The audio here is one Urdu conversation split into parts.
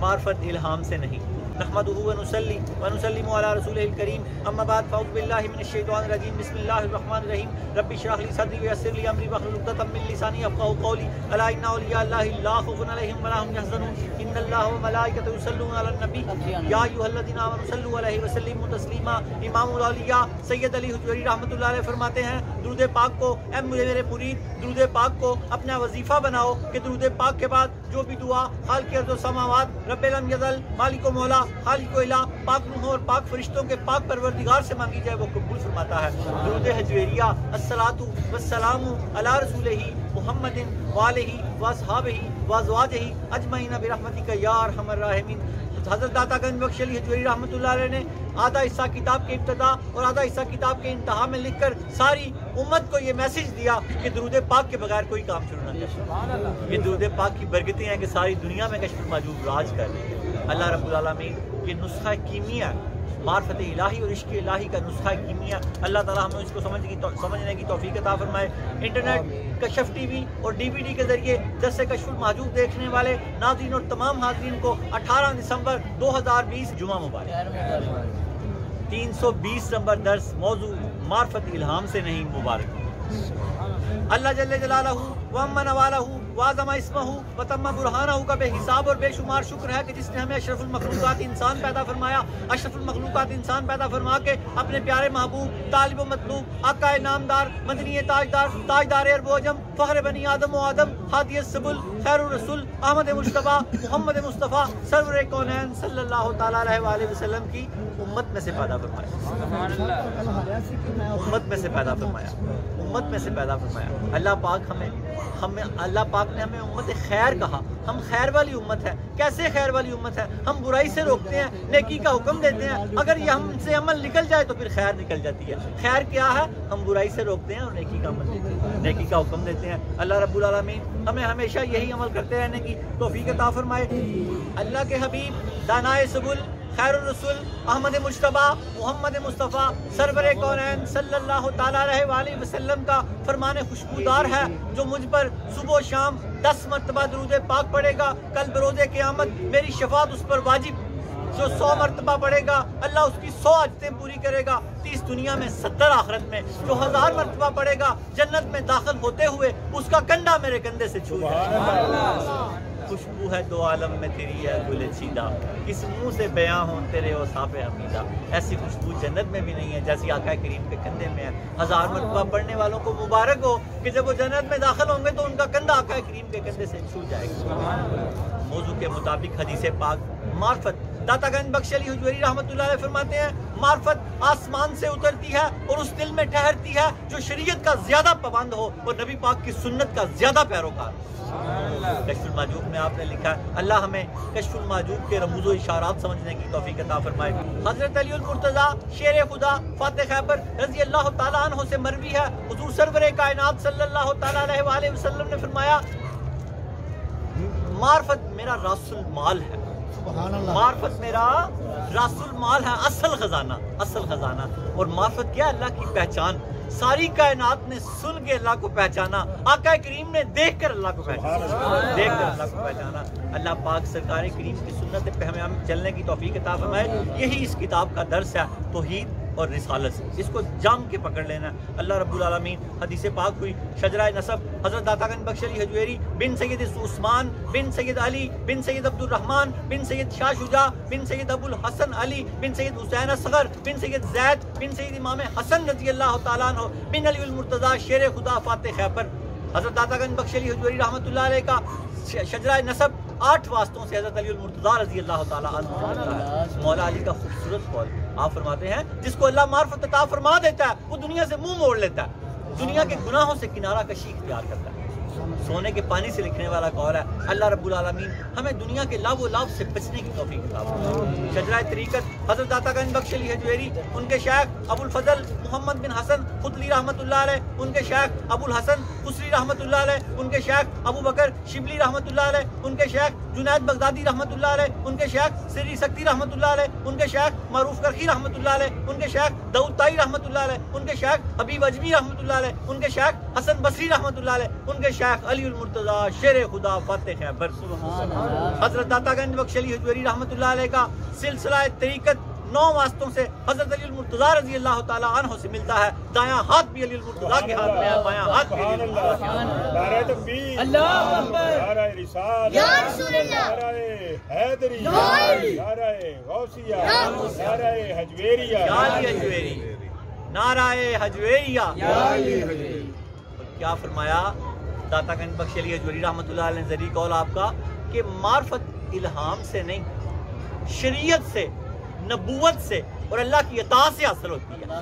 معرفت الہام سے نہیں۔ نحمدہ ونصلی ونسلم علی رسولہ الکریم، اما بعد فاعوذ باللہ من الشیطان الرجیم، بسم اللہ الرحمن الرحیم، رب اشرح لی صدری ویسر لی امری واحلل عقدۃ من لسانی یفقهوا قولی، الا ان اولیاء اللہ لا خوف علیہم ولا هم یحزنون، ان اللہ وملائکتہ یصلون علی النبی یا ایھا الذین آمنوا صلوا علیہ وسلموا تسلیما۔ امام الاولیاء سید علی حجویری رحمۃ اللہ علیہ فرماتے ہیں درود پاک کو، اے میرے مرید درود پاک کو اپنا وظیفہ بناؤ کہ درود پاک کے بعد جو بھی دعا خالق ارض و سماوات رب لم یزل مالک و مولا خالق و الہ پاک روحوں اور پاک فرشتوں کے پاک پروردگار سے مانگی جائے وہ قبول فرماتا ہے۔ درود حجویریہ الصلاۃ والسلام علی رسولہ محمد وآلہ واصحابہ وازواجہ اجمعین برحمتک یا ارحم الراحمین۔ حضرت داتا گنج بخش علی حجویری رحمۃ اللہ علیہ نے آدھا حصہ کتاب کے ابتدا اور آدھا حصہ کتاب کے انتہا میں لکھ کر ساری امت کو یہ میسج دیا کہ درود پاک کے بغیر کوئی کام شروع نہ کرے۔ یہ درود پاک کی برکتیں ہیں کہ ساری دنیا میں کشف المحجوب راج کر رہی ہے۔ اللہ رب العالمین یہ نسخہ کیمیا معرفت الہی اور عشق الہی کا نسخہ کیمیا، اللہ تعالیٰ ہمیں اس کو سمجھنے کی توفیق عطا فرمائے۔ انٹرنیٹ کشف ٹی وی اور ڈی وی ڈی کے ذریعے درس کشف المحجوب دیکھنے والے ناظرین اور تمام حاضرین کو 18 دسمبر 2020 جمعہ مبارک۔ 320 نمبر درس موضوع معرفت الہام سے نہیں مبارک۔ اللہ جل جلالہ وعم نوالہ وعظم اسمہ وتم برہانہ کا بے حساب اور بے شمار شکر ہے کہ جس نے ہمیں اشرف المخلوقات انسان پیدا فرمایا، اشرف المخلوقات انسان پیدا فرما کے اپنے پیارے محبوب طالب و مطلوب آقا نامدار مدنی تاجدار تاجدار عرب و عجم فخر بنی آدم و آدم ہادی السبل خیر الرسول احمد مجتبیٰ محمد مصطفیٰ سرور کونین صلی اللہ تعالیٰ علیہ وآلہ وسلم کی امت میں سے پیدا فرمایا، امت میں سے پیدا فرمایا، امت میں سے پیدا فرمایا۔ اللہ پاک اللہ پاک نے ہمیں امت خیر کہا، ہم خیر والی امت ہے۔ کیسے خیر والی امت ہے؟ ہم برائی سے روکتے ہیں، نیکی کا حکم دیتے ہیں، اگر یہ ہم سے عمل نکل جائے تو پھر خیر نکل جاتی ہے۔ خیر کیا ہے؟ ہم برائی سے روکتے ہیں اور نیکی کا عمل دیتے ہیں، نیکی کا حکم دیتے ہیں۔ اللہ رب العالمین ہمیں ہمیشہ یہی عمل کرتے رہنے کی توفیق عطا فرمائے۔ اللہ کے حبیب دانائے سبل خیر الرسول احمد مجتبیٰ محمد مصطفیٰ سرور کونین صلی اللہ تعالیٰ علیہ وآلہ وسلم کا فرمان خوشبودار ہے جو مجھ پر صبح و شام 10 مرتبہ درود پاک پڑھے گا، کل بروز قیامت میری شفاعت اس پر واجب۔ جو 100 مرتبہ پڑھے گا اللہ اس کی 100 حاجتیں پوری کرے گا، 30 دنیا میں 70 آخرت میں۔ جو 1000 مرتبہ پڑھے گا جنت میں داخل ہوتے ہوئے اس کا کنڈا میرے کندھے سے چھو جائے گا۔ خوشبو ہے دو عالم میں تیری ہے گل چیدہ، کس منہ سے بیاں ہوں تیرے اوصاف حمیدہ۔ ایسی خوشبو جنت میں بھی نہیں ہے جیسی آقا کریم کے کندھے میں ہے۔ 1000 مرتبہ پڑھنے والوں کو مبارک ہو کہ جب وہ جنت میں داخل ہوں گے تو ان کا کندھا آقا کریم کے کندھے سے چھو جائے گا۔ موضوع کے مطابق حدیث پاک معرفت داتا گنج بخش علی حجویری رحمۃ اللہ علیہ فرماتے ہیں معرفت آسمان سے اترتی ہے اور اس دل میں ٹھہرتی ہے جو شریعت کا زیادہ پابند ہو اور نبی پاک کی سنت کا زیادہ پیروکار ہو۔ کشف المحجوب میں آپ نے لکھا ہے اللہ ہمیں کشف المحجوب کے رموز و اشارات سمجھنے کی توفیق عطا فرمائے۔ حضرت علی المرتضیٰ شیر خدا فاتح خیبر رضی اللہ تعالیٰ عنہ سے مروی ہے حضور سرور کائنات صلی اللہ تعالیٰ علیہ وآلہ وسلم نے فرمایا معرفت میرا راس المال ہے، معرفت میرا راس المال ہے، اصل خزانہ، اصل خزانہ۔ اور معرفت کیا؟ اللہ کی پہچان۔ ساری کائنات نے سن کے اللہ کو پہچانا، آقا کریم نے دیکھ کر اللہ کو پہچانا، دیکھ کر اللہ کو پہچانا۔ اللہ پاک سرکار کریم کی سنت پہ ہمیں چلنے کی توفیق عطا فرمائے۔ یہی اس کتاب کا درس ہے، توحید اور رسالت سے اس کو جام کے پکڑ لینا ہے۔ اللہ رب العالمین حدیث پاک ہوئی شجرہ نسب حضرت داتا گنج بخش علی حجویری بن سید عثمان بن سید علی بن سید عبد الرحمن بن سید شاہ شجاع بن سید ابو الحسن علی بن سید حسین اصغر بن سید زید بن سید امام حسن رضی اللہ تعالیٰ عنہ بن علی المرتضیٰ شیر خدا فاتح خیبر۔ حضرت داتا گنج بخش علی حجویری رحمۃ اللہ علیہ کا شجرہ نسب 8 واسطوں سے حضرت علی المرتضیٰ رضی اللہ تعالیٰ عنہ۔ مولا علی کا خوبصورت قول آپ فرماتے ہیں جس کو اللہ معرفت عطا فرما دیتا ہے وہ دنیا سے منہ موڑ لیتا ہے، دنیا کے گناہوں سے کنارہ کشی اختیار کرتا ہے۔ سونے کے پانی سے لکھنے والا قول ہے۔ اللہ رب العالمین ہمیں دنیا کے لاو و لاو سے بچنے کی توفیق عطا فرمائے۔ شجرہ طریقت حضرت داتا گنج بخش علی حجویری ان کے شیخ ابو الفضل محمد بن حسن خدلی رحمۃ اللہ علیہ، ان کے شیخ ابو الحسن خسری رحمۃ اللہ علیہ، ان کے شیخ ابو بکر شبلی رحمۃ اللہ علیہ، ان کے شیخ جنید بغدادی رحمۃ اللہ علیہ، ان کے شیخ سری سکتی رحمۃ اللہ علیہ، ان کے شیخ معروف کرخی رحمۃ اللہ علیہ، ان کے شیخ داؤد طائی رحمۃ اللہ علیہ، ان کے شیخ حبیب اجمی رحمۃ اللہ علیہ، ان کے شیخ حسن بصری رحمتullah علیہ, ان کے شیخ علی المرتضی شیر خدا فاتح خیبر, حضرت داتا گنج بخش علی حجویری رحمتullah علیہ کا سلسلہ طریقت 9 واسطوں سے حضرت علی المرتضی رضی اللہ تعالی عنہ سے ملتا ہے. دایاں ہاتھ بھی علی المرتضی کے ہاتھ میں ہے, بایاں ہاتھ بھی علی المرتضی. نعرہ تکبیر, اللہ اکبر, نعرہ رسالت, یا رسول اللہ, نعرہ حیدری, نعرہ غوثیہ, نعرہ حجویریہ, یا علی حجویری, نعرہ حجویریہ. کیا فرمایا داتا گنج بخش علی حجویری رحمتullah علیہ ذریعہ قول آپ کا کہ معرفت الہام سے نہیں, شریعت سے, نبوت سے اور اللہ کی اطاعت سے حاصل ہوتی ہے.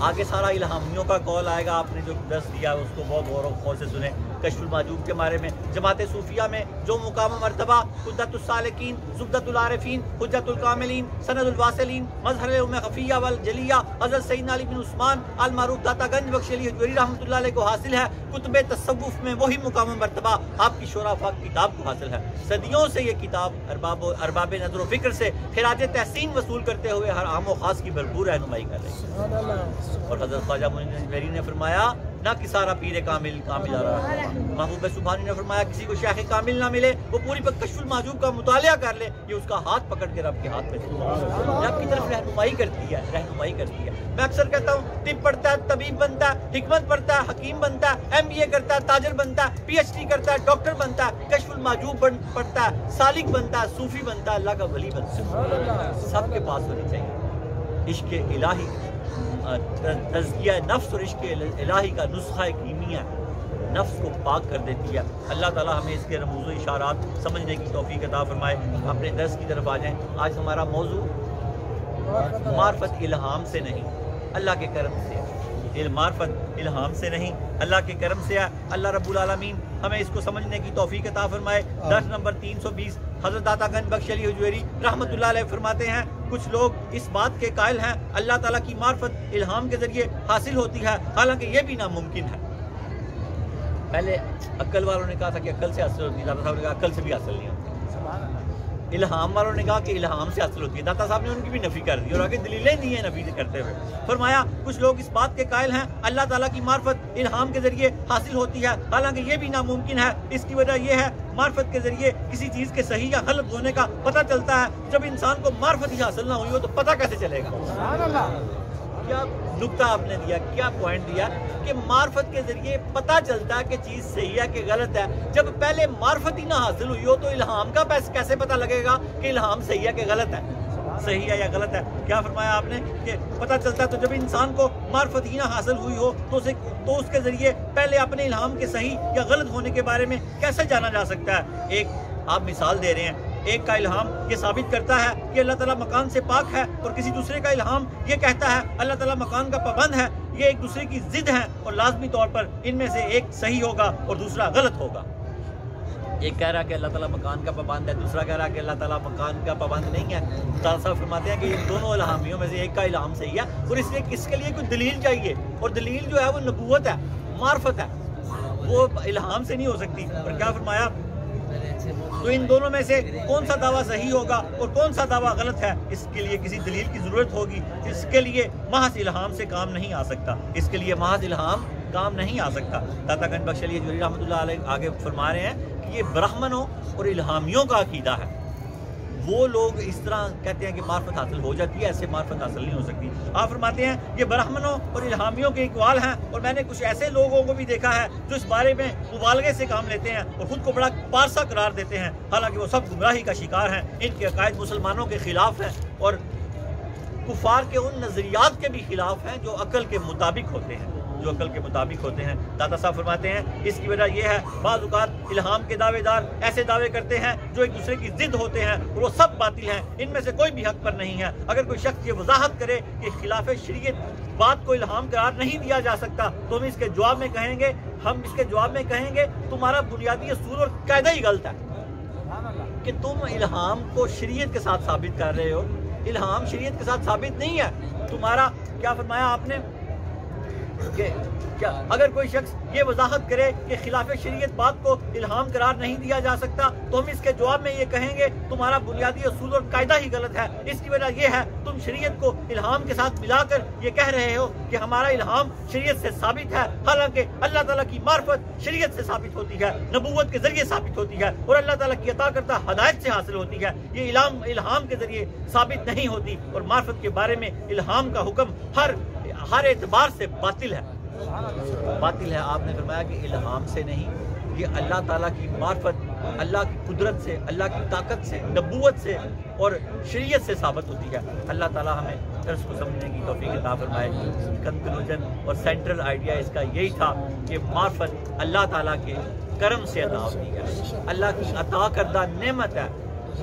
آگے سارا الہامیوں کا قول آئے گا, آپ نے جو درس دیا اس کو بہت غور و خوض سے سنیں. کشف المحجوب کے بارے میں جماعت صوفیہ میں جو مقام و مرتبہ حجت السالکین, زبدۃ العارفین, حجت الکاملین, سند الواصلین, مظہر ام خفیہ والجلیہ حضرت سیدنا علی بن عثمان المعروف داتا گنج بخش علی حجویری رحمتullah علیہ کو حاصل ہے. کتب تصوف میں وہی مقام و مرتبہ آپ کی شرفاء کتاب کو حاصل ہے. صدیوں سے یہ کتاب ارباب نظر و فکر سے خراج تحسین وصول کرتے ہوئے ہر عام و خاص کی بھرپور رہنمائی کر رہی ہے. اور حضرت خواجہ معین الجویری نے فرمایا نہ کسارا پیر کامل کامل آ رہا ہے. محبوب سبحانی نے فرمایا کسی کو شیخ کامل نہ ملے وہ پوری پر کشف المحجوب کا مطالعہ کر لے, یہ اس کا ہاتھ پکڑ کے رب کے ہاتھ میں رب کی طرف رہنمائی کرتی ہے, رہنمائی کرتی ہے. میں اکثر کہتا ہوں طب پڑھتا ہے طبیب بنتا ہے, حکمت پڑھتا ہے حکیم بنتا ہے, MBA کرتا ہے تاجر بنتا ہے, PhD کرتا ہے ڈاکٹر بنتا ہے, کشف المحجوب پڑھتا ہے سالک بنتا ہے, صوفی بنتا ہے, اللہ کا ولی بنتا ہے. سب کے پاس ہونی چاہیے عشق الہی, تزکیہ نفس اور عشق الہی کا نسخہ کیمیا نفس کو پاک کر دیتی ہے. اللہ تعالی ہمیں اس کے رموز و اشارات سمجھنے کی توفیق عطا فرمائے. اپنے درس کی طرف آ جائیں. آج ہمارا موضوع معرفت الہام سے نہیں اللہ کے کرم سے ہے. معرفت الہام سے نہیں اللہ کے کرم سے ہے. اللہ رب العالمین ہمیں اس کو سمجھنے کی توفیق عطا فرمائے. درس نمبر 320 حضرت داتا گنج بخش علی حجویری رحمتullah علیہ فرماتے ہیں کچھ لوگ اس بات کے قائل ہیں اللہ تعالیٰ کی معرفت الہام کے ذریعے حاصل ہوتی ہے, حالانکہ یہ بھی ناممکن ہے. پہلے عقل والوں نے کہا تھا کہ عقل سے حاصل ہوتی ہے, داتا صاحب نے کہا عقل سے بھی حاصل نہیں ہوتی. الہام والوں نے کہا کہ الہام سے حاصل ہوتی ہے, داتا صاحب نے ان کی بھی نفی کر دی اور آگے دلیلیں دی ہیں نفی کرتے ہوئے. فرمایا کچھ لوگ اس بات کے قائل ہیں اللہ تعالیٰ کی معرفت الہام کے ذریعے حاصل ہوتی ہے, حالانکہ یہ بھی ناممکن ہے. اس کی وجہ یہ ہے معرفت کے ذریعے کسی چیز کے صحیح یا غلط ہونے کا پتہ چلتا ہے. جب انسان کو معرفت ہی حاصل نہ ہوئی ہو تو پتہ کیسے چلے گا؟ کیا نکتہ آپ نے دیا, کیا پوائنٹ دیا کہ معرفت کے ذریعے پتہ چلتا ہے کہ چیز صحیح ہے کہ غلط ہے. جب پہلے معرفت ہی نہ حاصل ہوئی ہو تو الہام کا کیسے پتہ لگے گا کہ الہام صحیح ہے کہ غلط ہے, صحیح ہے یا غلط ہے؟ کیا فرمایا آپ نے کہ پتہ چلتا ہے. تو جب انسان کو معرفت ہی نہ حاصل ہوئی ہو تو اس کے ذریعے پہلے اپنے الہام کے صحیح یا غلط ہونے کے بارے میں کیسے جانا جا سکتا ہے؟ ایک آپ مثال دے رہے ہیں, ایک کا الہام یہ ثابت کرتا ہے کہ اللہ تعالیٰ مکان سے پاک ہے, اور کسی دوسرے کا الہام یہ کہتا ہے اللہ تعالیٰ مکان کا پابند ہے. یہ ایک دوسرے کی ضد ہیں اور لازمی طور پر ان میں سے ایک صحیح ہوگا اور دوسرا غلط ہوگا. ایک کہہ رہا کہ اللہ تعالیٰ مکان کا پابند ہے, دوسرا کہہ رہا کہ اللہ تعالیٰ مکان کا پابند نہیں ہے. داتا صاحب فرماتے ہیں کہ ان دونوں الہامیوں میں سے ایک کا الہام صحیح ہے, اور اس کے لیے کوئی دلیل چاہیے, اور دلیل جو ہے وہ نبوت ہے, معرفت ہے, وہ الہام سے نہیں ہو سکتی. اور کیا فرمایا تو ان دونوں میں سے کون سا دعویٰ صحیح ہوگا اور کون سا دعویٰ غلط ہے, اس کے لیے کسی دلیل کی ضرورت ہوگی. اس کے لیے محض الہام سے کام نہیں آ سکتا, اس کے لیے محض الہام کام نہیں آ سکتا. داتا گنج بخش علی حجویری رحمتullah علیہ آگے فرما رہے ہیں کہ یہ برہمنوں اور الہامیوں کا عقیدہ ہے. وہ لوگ اس طرح کہتے ہیں کہ معرفت حاصل ہو جاتی ہے, ایسے معرفت حاصل نہیں ہو سکتی. آپ فرماتے ہیں یہ برہمنوں اور الہامیوں کے اقوال ہیں, اور میں نے کچھ ایسے لوگوں کو بھی دیکھا ہے جو اس بارے میں مبالغے سے کام لیتے ہیں اور خود کو بڑا پارسا قرار دیتے ہیں, حالانکہ وہ سب گمراہی کا شکار ہیں. ان کے عقائد مسلمانوں کے خلاف ہیں اور کفار کے ان نظریات کے بھی خلاف ہیں جو عقل کے مطابق ہوتے ہیں, جو عقل کے مطابق ہوتے ہیں. داتا صاحب فرماتے ہیں اس کی وجہ یہ ہے بعض اوقات الہام کے دعوے دار ایسے دعوے کرتے ہیں جو ایک دوسرے کی ضد ہوتے ہیں, اور وہ سب باطل ہیں, ان میں سے کوئی بھی حق پر نہیں ہے. اگر کوئی شخص یہ وضاحت کرے کہ خلاف شریعت بات کو الہام قرار نہیں دیا جا سکتا تو ہم اس کے جواب میں کہیں گے تمہارا بنیادی اصول اور قاعدہ ہی غلط ہے کہ تم الہام کو شریعت کے ساتھ ثابت کر رہے ہو. الہام شریعت کے ساتھ ثابت نہیں ہے. تمہارا کیا فرمایا آپ نے کہ اگر کوئی شخص یہ وضاحت کرے کہ خلاف شریعت بات کو الہام قرار نہیں دیا جا سکتا تو ہم اس کے جواب میں یہ کہیں گے تمہارا بنیادی اصول اور قاعدہ ہی غلط ہے. اس کی وجہ یہ ہے تم شریعت کو الہام کے ساتھ ملا کر یہ کہہ رہے ہو کہ ہمارا الہام شریعت سے ثابت ہے، حالانکہ اللہ تعالیٰ کی معرفت شریعت سے ثابت ہوتی ہے، نبوت کے ذریعے ثابت ہوتی ہے اور اللہ تعالیٰ کی عطا کردہ ہدایت سے حاصل ہوتی ہے. یہ الہام کے ذریعے ثابت نہیں ہوتی اور معرفت کے بارے میں الہام کا حکم ہر اعتبار سے باطل ہے. باطل ہے. آپ نے فرمایا کہ الہام سے نہیں، یہ اللہ تعالیٰ کی معرفت اللہ کی قدرت سے، اللہ کی طاقت سے، نبوت سے اور شریعت سے ثابت ہوتی ہے. اللہ تعالیٰ ہمیں درس کو سمجھنے کی توفیق عطا فرمائے. کنکلوژن اور سینٹرل آئیڈیا اس کا یہی تھا کہ معرفت اللہ تعالیٰ کے کرم سے عطا ہوتی ہے، اللہ کی عطا کردہ نعمت ہے،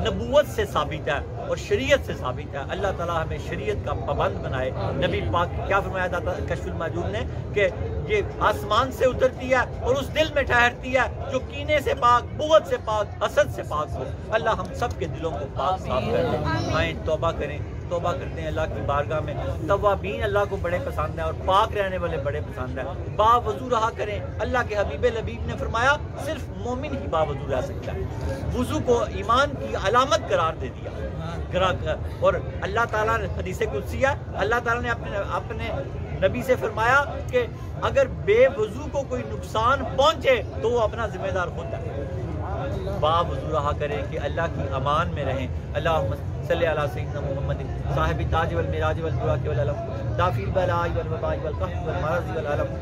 نبوت سے ثابت ہے اور شریعت سے ثابت ہے. اللہ تعالیٰ ہمیں شریعت کا پابند بنائے. نبی پاک کیا فرمایا تھا کشف المعجوب نے کہ یہ آسمان سے اترتی ہے اور اس دل میں ٹھہرتی ہے جو کینے سے پاک، بغض سے پاک، حسد سے پاک ہو. اللہ ہم سب کے دلوں کو پاک صاف کر دے. آئیں توبہ کریں، توبہ کرتے ہیں اللہ کی بارگاہ میں. توابین اللہ کو بڑے پسند ہیں اور پاک رہنے والے بڑے پسند ہیں. باوضو رہا کریں. اللہ کے حبیب لبیب نے فرمایا صرف مومن ہی باوضو رہ سکتا ہے. وضو کو ایمان کی علامت قرار دے دیا. اور اللہ تعالیٰ نے حدیث قدسی ہے، اللہ تعالیٰ نے اپنے نبی سے فرمایا کہ اگر بے وضو کو کوئی نقصان پہنچے تو وہ اپنا ذمہ دار ہوتا ہے. باوضو رہا کریں کہ اللہ کی امان میں رہیں. اللہم صلی علی سیدنا محمد صاحب تاج والمراج والبراق والعلم دافی البلاء والوباء والقحط والمرض والعلم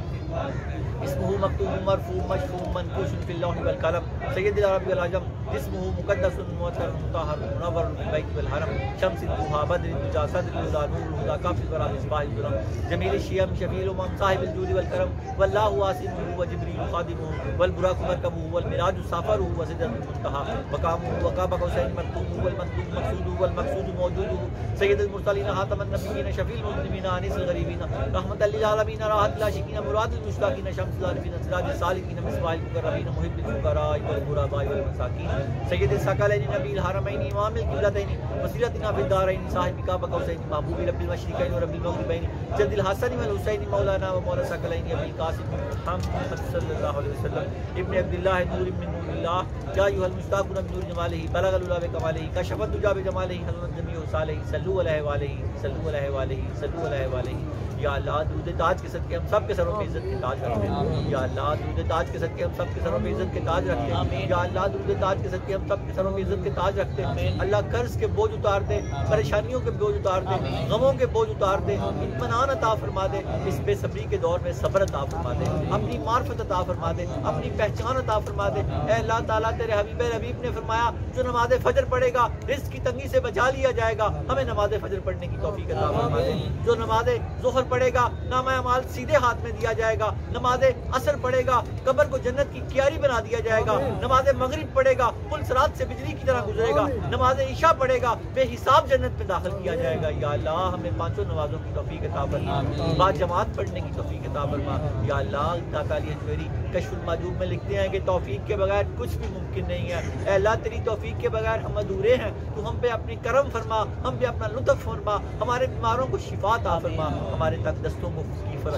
اسمہ مکتوب مرفوع مشفوع منقوش فی اللوح والقلم سید العرب والعجم اسمہ مقدس معطر مطہر منور بالبیت والحرم شمس الضحیٰ بدر الدجى صدر الہدى نور الہدى کافی الورى مصباح الظلم جمیل الشیم شفیع الامم صاحب الجود والکرم واللہ عاصمہ وجبریل خادمہ والبراق مرکبہ والمراج سافرہ وسدرۃ المنتہى مقامہ وقاب قوسین مکتوبہ والمطلوب مقصودہ والمقصود موجودہ سید المرسلین خاتم النبیین شفیع المذنبین انیس الغریبین رحمۃ للعالمین راحت العاشقین مراد المشتاقین شمس العارفین سراج السالکین مصباح المقربین محب الفقراء والغرباء والمساکین سید الثقلین نبی الحرمین امام القبلتین وسیلتنا فی الدارین صاحب کعبہ قوسین محبوب رب المشرقین ورب المغربین جد الحسن والحسین مولانا و مولا الثقلین ابی القاسم محمد صلی اللہ علیہ وسلم ابن عبداللہ نور من نور اللہ یا ایھا المشتاقون من نور جمالہ بلغ العلا بکمالہ کشف الدجى بجمالہ حضرت جمیع صالح صلو علیہ وآلہ صلو علیہ وآلہ صلو علیہ وآلہ. یا اللہ درود تاج کے صدقے ہم سب کے سروں پہ عزت کے تاج رکھتے ہیں. یا اللہ درود تاج کے صدقے ہم سب کے سروں پہ عزت کے تاج رکھتے ہیں. یا اللہ درود تاج کے صدقے ہم سب کے سروں پہ عزت کے تاج رکھتے ہیں. اللہ قرض کے بوجھ اتار دے، پریشانیوں کے بوجھ اتار دے، غموں کے بوجھ اتار دے، اطمینان عطا فرما دے. اس بے صبری کے دور میں صبر عطا فرما دے، اپنی معرفت عطا فرما دے، اپنی پہچان عطا فرما دے. اے اللہ تعالیٰ تیرے حبیب نے فرمایا جو نماز فجر پڑھے گا رزق کی تنگی سے بچا لیا جائے گا. ہمیں نماز فجر پڑھنے کی توفیق عطا فرما دے. جو نماز ظہر پڑھے گا نامہ اعمال سیدھے ہاتھ میں دیا جائے گا. نماز عصر پڑھے گا قبر کو جنت کی کیاری بنا دیا جائے گا. نماز مغرب پڑھے گا پل صراط سے بجلی کی طرح گزرے گا. نماز عشاء پڑھے گا بے حساب جنت میں داخل کیا جائے گا. یا اللہ ہمیں پانچوں نمازوں کی توفیق عطا فرما، با جماعت پڑھنے کی توفیق عطا فرما. یا اللہ داتا علی حجویری کشف المعجوب میں لکھتے ہیں کہ توفیق کے بغیر کچھ بھی ممکن نہیں ہے. اے اللہ تیری توفیق کے بغیر ہم ادھورے ہیں. تو ہم پہ اپنی کرم فرما، ہم پہ اپنا لطف فرما، ہمارے بیماروں کو شفا عطا فرما، ہمارے تک دستوں کو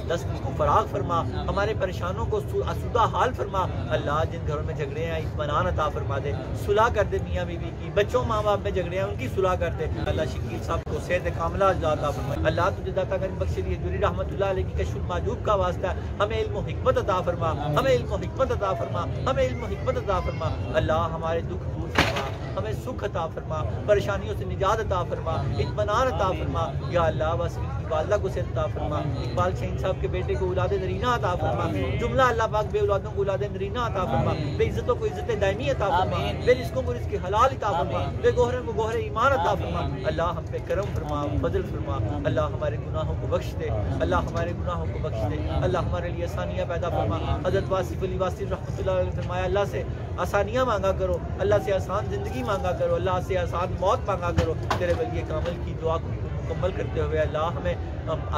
دست کو فراغ فرما، ہمارے پریشانوں کو آسودہ حال فرما. اللہ جن گھروں میں جھگڑے ہیں اطمینان عطا فرما دے، صلح کر دے میاں بیوی کی. بچوں ماں باپ میں جھگڑے ہیں ان کی صلح کر دے. اللہ شکیل صاحب کو صحت کاملہ عطا فرما. اللہ تجھے داتا کریم بخش علی حجویری رحمۃ اللہ علیہ کی کشف المعجوب کا واسطہ ہے. ہمیں علم و حکمت عطا فرما، ہمیں علم و حکمت عطا فرما، ہمیں علم و حکمت عطا فرما. اللہ ہمارے دکھ دور فرما، ہمیں سکھ عطا فرما، پریشانیوں سے نجات عطا فرما، اطمینان عطا فرما. یا اللہ بس والدہ کو صحت عطا فرما. اقبال شہین صاحب کے بیٹے کو اولاد نرینہ عطا فرما. جملہ اللہ پاک بے اولادوں کو اولاد نرینہ عطا فرما، بے عزتوں کو عزت دائمی عطا فرما، بے رزقوں کو رزق حلال عطا فرما، بے گوہروں کو گوہر ایمان عطا فرما. اللہ ہم پہ کرم فرما، فضل فرما. اللہ ہمارے گناہوں کو بخش دے، اللہ ہمارے گناہوں کو بخش دے. اللہ ہمارے لیے آسانیاں پیدا فرما. حضرت واصف علی واصف رحمۃ اللہ علیہ نے فرمایا اللہ سے آسانیاں مانگا کرو، اللہ سے آسان زندگی مانگا کرو، اللہ سے آسان موت مانگا کرو. تیرے ولی کامل کی دعا کو مکمل کرتے ہوئے اللہ ہمیں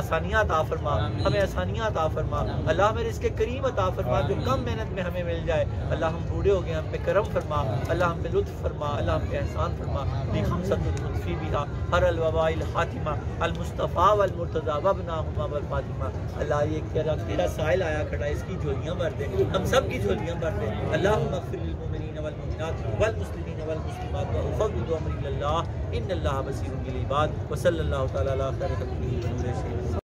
آسانیاں عطا فرما، ہمیں آسانیاں عطا فرما، اللہ ہمیں رزق کریم عطا فرما جو کم محنت میں ہمیں مل جائے، اللہ ہم بوڑھے ہو گئے ہم پہ کرم فرما، اللہ ہم پہ لطف فرما، اللہ ہم پہ احسان فرما، بخمسۃ اللطفی بہا ہر الوباء الخاتمہ المصطفیٰ والمرتضیٰ وابناہما والفاطمہ۔ اللہ یہ تیرا سائل آیا کھڑا، اس کی جھولیاں بھر دے، ہم سب کی جھولیاں بھر دے، اللہم اغفر للمؤمنین والمؤمنات والمسلمین والمسلمات وافوض امری الی اللہ ان اللہ بصیر بالعباد وصلی اللہ تعالی علی خیر خلقہ